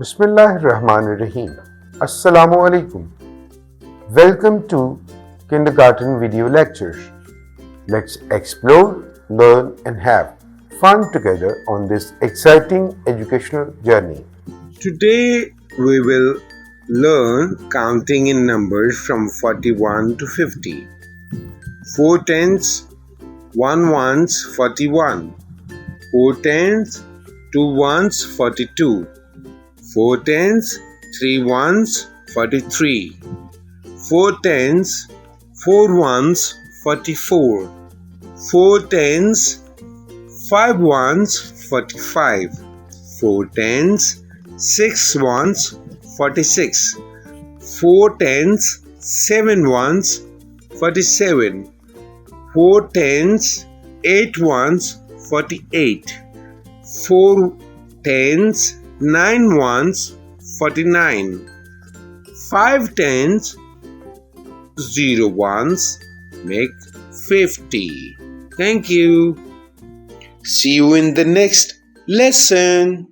Bismillahirrahmanirrahim. Assalamu alaikum. Welcome to Kindergarten Video Lectures. Let's explore, learn, and have fun together on this exciting educational journey. Today we will learn counting in numbers from 41 to 50. 4 tens, 1 ones, 41. 4 tens, 2 ones, 42. 4 tens, 3 ones, 43. 4 tens, 4 ones, 44. 4 tens, 5 ones, 45. 4 tens, 6 ones, 46. 4 tens, 7 ones, 47. 4 tens, 8 ones, 48. 4 tens, 9 ones, 49. 5 tens, 0 ones make 50. Thank you. See you in the next lesson.